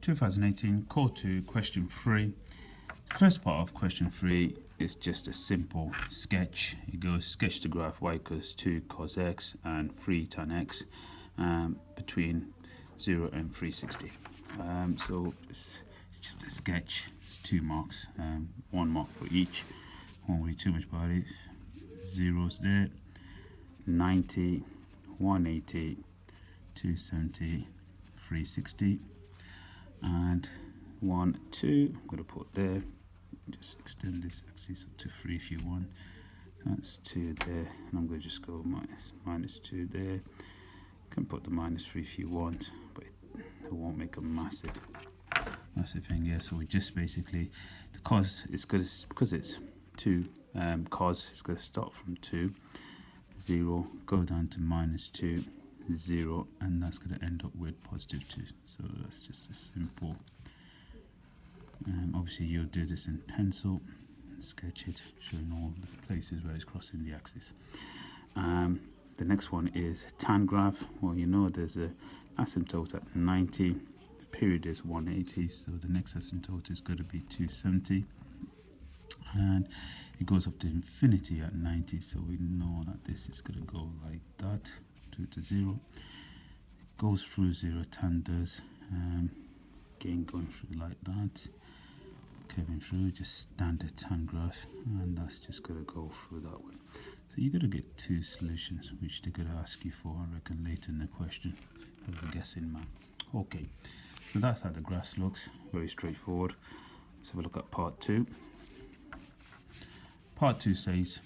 2018 Core 2 question 3. First part of question 3 is just a simple sketch. It goes sketch the graph y equals 2 cos x and 3 tan x between 0 and 360. So it's just a sketch. It's 2 marks, 1 mark for each. Won't worry too much about it. Zeros there, 90, 180, 270, 360, and 1, 2. I'm going to put there. Just extend this axis up to 3 if you want. That's 2 there, and I'm going to just go minus 2 there. Can put the minus 3 if you want, but it won't make a massive thing here. So we just basically, the cos is good because it's 2 cos, it's going to start from 2, 0, go down to minus 2, 0, and that's going to end up with positive 2. So that's just a simple. Obviously you'll do this in pencil, sketch it, showing all the places where it's crossing the axis. The next one is tan graph. Well, you know there's a asymptote at 90, the period is 180, so the next asymptote is going to be 270, and it goes up to infinity at 90, so we know that this is going to go like that, 2 to 0. It goes through 0, tan does, again going through like that, curving through, just standard tan graph, and that's just going to go through that way. So you're going to get 2 solutions, which they're going to ask you for, I reckon, later in the question. Have a guessing, man. Okay, so that's how the graph looks, very straightforward. Let's have a look at part 2. Part 2 says,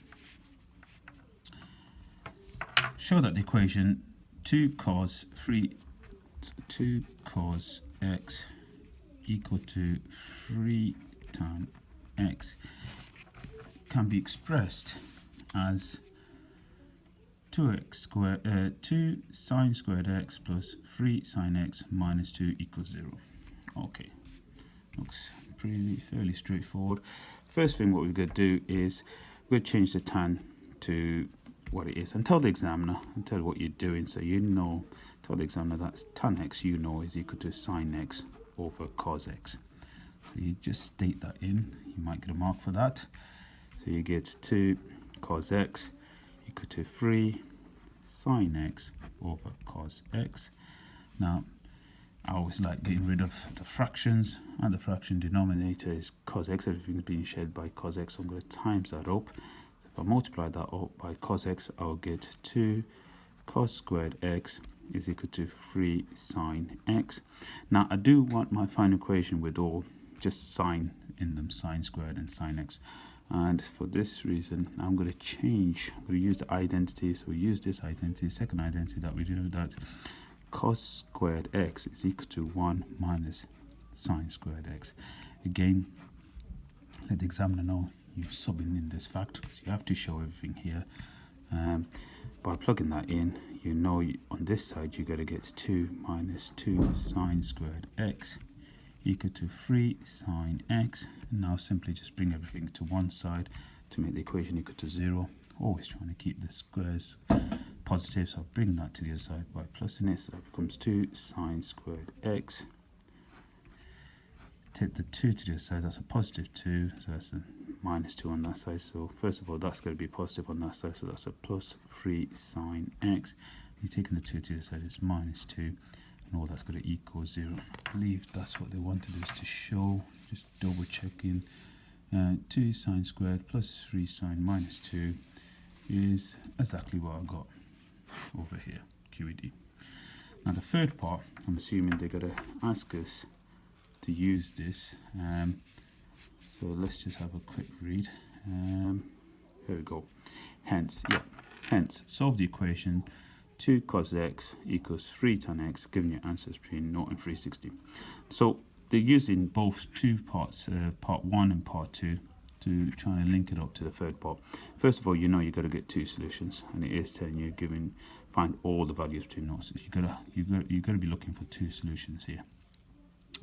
show that the equation 2 cos x equal to 3 tan x can be expressed as 2 sine squared x plus 3 sine x minus 2 equals 0. Okay, looks fairly straightforward. First thing what we're going to do is we'll change the tan to what it is and tell the examiner and tell what you're doing, so you know, tell the examiner that tan x you know is equal to sine x over cos x. So you just state that in, you might get a mark for that. So you get 2 cos x equal to 3 sine x over cos x. Now I always like getting rid of the fractions, and the fraction denominator is cos x, everything's being shared by cos x, so I'm going to times that up. So if I multiply that up by cos x, I'll get 2 cos squared x is equal to 3 sine x. Now I do want my final equation with all just sine in them, sine squared and sine x, and for this reason I'm going to change, I'm going to use the identity. So we use this identity, second identity that we do, that cos squared x is equal to 1 minus sine squared x. Again, let the examiner know you're subbing in this fact, so you have to show everything here. By plugging that in, you know on this side you're going to get 2 minus 2 sine squared x equal to 3 sine x. And now simply just bring everything to one side to make the equation equal to 0. Always trying to keep the squares positive, so I'll bring that to the other side by plussing it, so that becomes 2 sine squared x. Take the 2 to the other side, that's a positive 2, so that's a minus 2 on that side. So first of all, that's going to be positive on that side, so that's a plus 3 sine x. You're taking the 2 to the other side, it's minus 2, and all that's going to equal 0. I believe that's what they wanted us to show, just double checking. 2 sine squared plus 3 sine minus 2 is exactly what I got over here, QED. Now the third part, I'm assuming they're going to ask us to use this, so let's just have a quick read. Here we go. Hence solve the equation 2 cos x equals 3 tan x, giving you answers between 0 and 360. So they're using both two parts, part 1 and part 2, to try and link it up to the third part. First of all, you know you've got to get 2 solutions, and it is telling you find all the values between those. So you've got to be looking for 2 solutions here.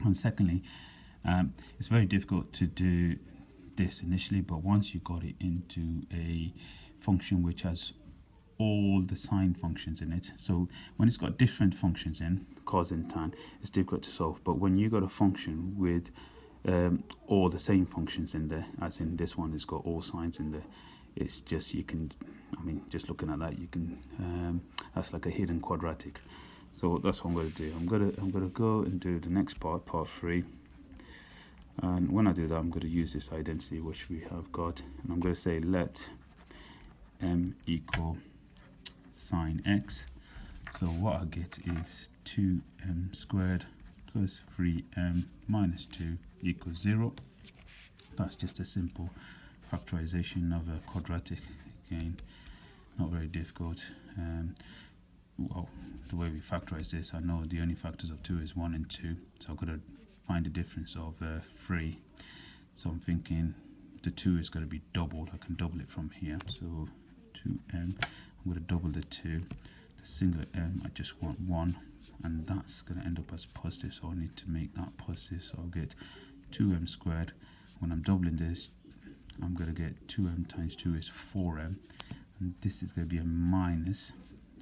And secondly, it's very difficult to do this initially, but once you got it into a function which has all the sine functions in it, so when it's got different functions in, cos and tan, it's difficult to solve. But when you got a function with all the same functions in there, as in this one, it's got all signs in there, it's just, you can, I mean, just looking at that, you can, that's like a hidden quadratic. So that's what I'm going to do. I'm going to go and do the next part 3. And when I do that, I'm going to use this identity which we have got, and I'm going to say let m equal sine x. So what I get is 2m squared plus 3m minus 2 equals 0. That's just a simple factorization of a quadratic. Again, not very difficult. Well, the way we factorize this, I know the only factors of 2 is 1 and 2, so I've got to find the difference of 3. So I'm thinking the 2 is going to be doubled. I can double it from here. So 2m, I'm going to double the 2. The single m, I just want 1, and that's going to end up as positive, so I need to make that positive. So I'll get 2m squared. When I'm doubling this, I'm going to get 2m times 2 is 4m, and this is going to be a minus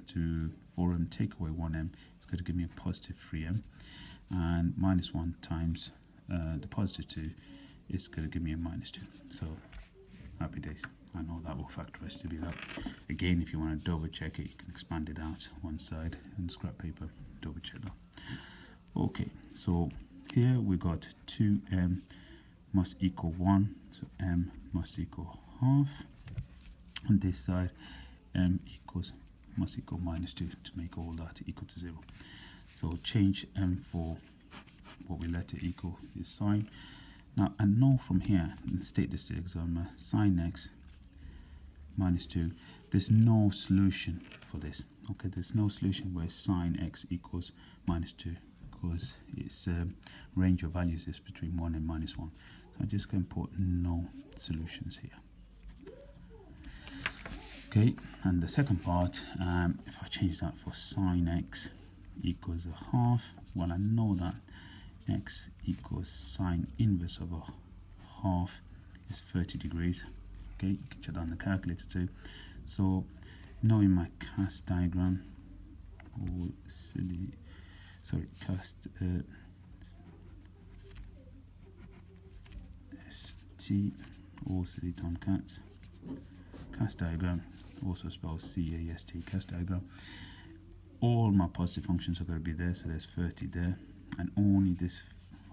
to 4m, take away 1m, it's going to give me a positive 3m, and minus 1 times the positive 2 is going to give me a minus 2. So happy days. I know that will factorize to be that. Again, if you want to double check it, you can expand it out one side and scrap paper, double check that. Okay, so here we got 2m must equal 1, so m must equal half. On this side, m must equal minus 2 to make all that equal to 0. So change m for what we let it equal is sine. Now I know from here, and state this to the examiner, sine x minus 2, there's no solution for this. Okay, there's no solution where sine x equals minus 2, because its range of values is between 1 and minus 1. So I'm just going to put no solutions here. Okay, and the second part, if I change that for sine x equals a half, well, I know that x equals sine inverse of a half is 30 degrees. Okay, you can check that on the calculator too. So knowing my cast diagram, ST, or silly tomcats, cast diagram, also spelled CAST, cast diagram. All my positive functions are going to be there, so there's 30 there, and only this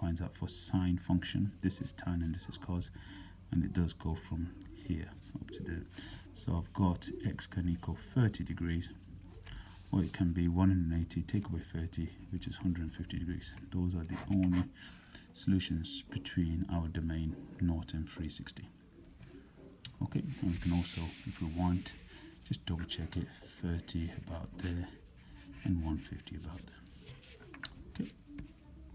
finds out for sine function. This is tan and this is cos, and it does go from here up to there. So I've got x can equal 30 degrees, or it can be 180, take away 30, which is 150 degrees. Those are the only solutions between our domain 0 and 360. Okay, and we can also, if we want, just double check it, 30 about there and 150 about there. Okay.